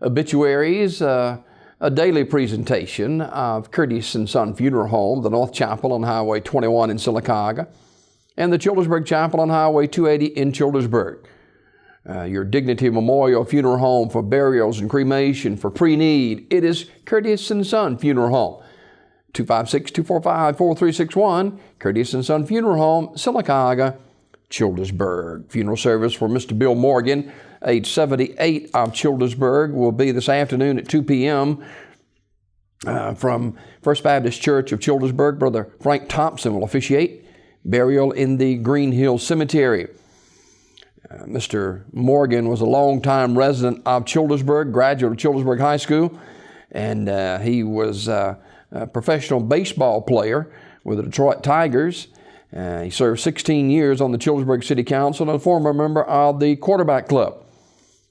Obituaries, a daily presentation of Curtis & Son Funeral Home, the North Chapel on Highway 21 in Sylacauga, and the Childersburg Chapel on Highway 280 in Childersburg. Your Dignity Memorial Funeral Home for burials and cremation for pre-need. It is Curtis & Son Funeral Home. 256-245-4361, Curtis & Son Funeral Home, Sylacauga, Childersburg. Funeral service for Mr. Bill Morgan, age 78, of Childersburg, will be this afternoon at 2 p.m. From First Baptist Church of Childersburg. Brother Frank Thompson will officiate. Burial in the Green Hill Cemetery. Mr. Morgan was a longtime resident of Childersburg, graduate of Childersburg High School, and he was a professional baseball player with the Detroit Tigers. He served 16 years on the Childersburg City Council and a former member of the Quarterback Club.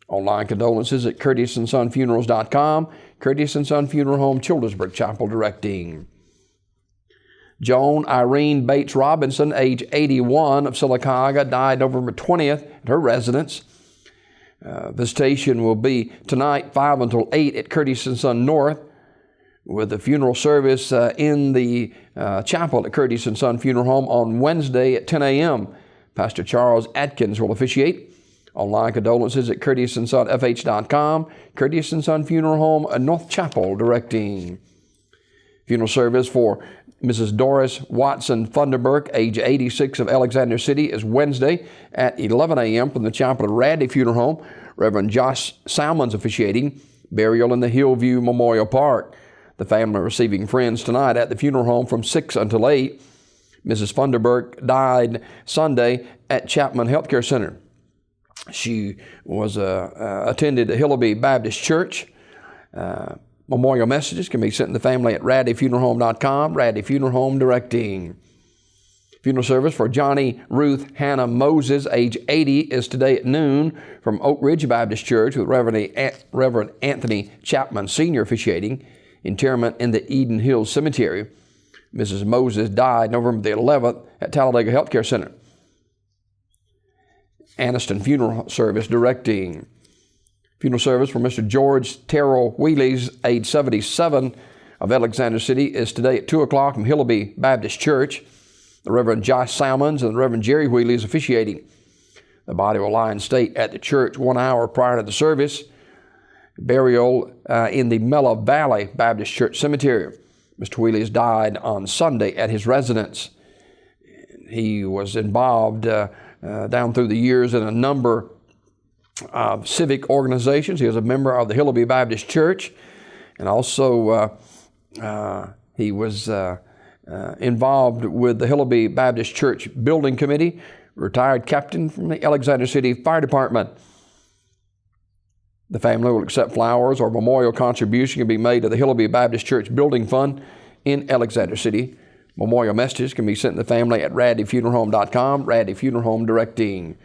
Online condolences at curtissonsonfunerals.com. Curtis & Son Funeral Home, Childersburg Chapel directing. Joan Irene Bates Robinson, age 81, of Sylacauga, died November 20th at her residence. Visitation will be tonight, 5 until 8 at Curtis & Son North, with the funeral service in the chapel at Curtis & Son Funeral Home on Wednesday at 10 a.m. Pastor Charles Atkins will officiate. Online condolences at curtissonsonfh.com. Curtis & Son Funeral Home, North Chapel directing. Funeral service for Mrs. Doris Watson Funderburk, age 86, of Alexander City, is Wednesday at 11 a.m. from the chapel of Radley Funeral Home. Reverend Josh Salmons officiating. Burial in the Hillview Memorial Park. The family receiving friends tonight at the funeral home from 6 until 8. Mrs. Funderburk died Sunday at Chapman Healthcare Center. She was attended Hillaby Baptist Church. Memorial messages can be sent to the family at radleyfuneralhome.com. Radley Funeral Home directing. Funeral service for Johnny Ruth Hannah Moses, age 80, is today at noon from Oak Ridge Baptist Church with Reverend Anthony Chapman Sr. officiating. Interment in the Eden Hills Cemetery. Mrs. Moses died November the 11th at Talladega Healthcare Center. Anniston Funeral Service directing. Funeral service for Mr. George Terrell Wheelies, age 77, of Alexander City, is today at 2 o'clock from Hillaby Baptist Church. The Reverend Josh Salmons and the Reverend Jerry Wheelies officiating. The body will lie in state at the church 1 hour prior to the service. Burial in the Mella Valley Baptist Church Cemetery. Mr. Wheelies died on Sunday at his residence. He was involved down through the years in a number of civic organizations. He was a member of the Hillaby Baptist Church, and also he was involved with the Hillaby Baptist Church Building Committee, retired captain from the Alexander City Fire Department. The family will accept flowers or memorial contribution can be made to the Hillaby Baptist Church Building Fund in Alexander City. Memorial messages can be sent to the family at radleyfuneralhome.com. Radley Funeral Home directing.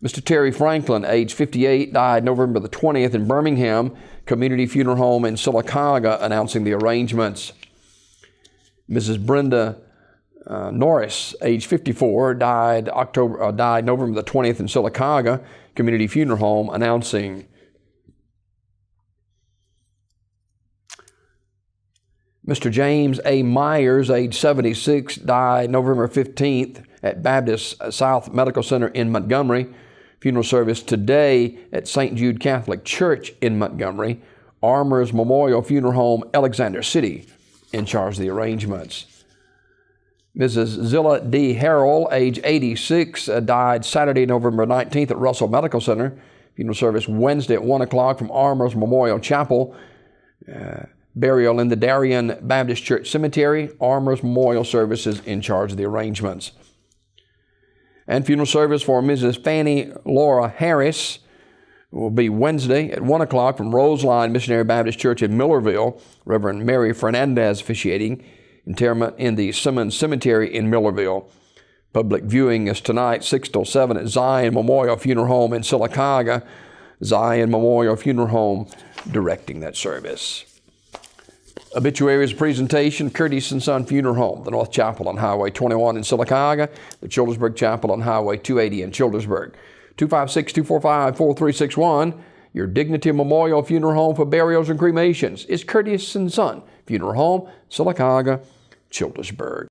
Mr. Terry Franklin, age 58, died November the 20th in Birmingham Community Funeral Home in Sylacauga, announcing the arrangements. Mrs. Brenda Norris, age 54, died November the 20th in Sylacauga Community Funeral Home, announcing. Mr. James A. Myers, age 76, died November 15th at Baptist South Medical Center in Montgomery. Funeral service today at St. Jude Catholic Church in Montgomery. Armours Memorial Funeral Home, Alexander City, in charge of the arrangements. Mrs. Zilla D. Harrell, age 86, died Saturday, November 19th at Russell Medical Center. Funeral service Wednesday at 1 o'clock from Armours Memorial Chapel. Burial in the Darien Baptist Church Cemetery. Armours Memorial Services in charge of the arrangements. And funeral service for Mrs. Fannie Laura Harris will be Wednesday at 1 o'clock from Roseline Missionary Baptist Church in Millerville. Reverend Mary Fernandez officiating. Interment in the Simmons Cemetery in Millerville. Public viewing is tonight, 6 till 7 at Zion Memorial Funeral Home in Sylacauga. Zion Memorial Funeral Home directing that service. Obituaries presentation, Curtis & Son Funeral Home, the North Chapel on Highway 21 in Sylacauga, the Childersburg Chapel on Highway 280 in Childersburg. 256-245-4361. Your Dignity Memorial Funeral Home for burials and cremations is Curtis & Son Funeral Home, Sylacauga, Childersburg.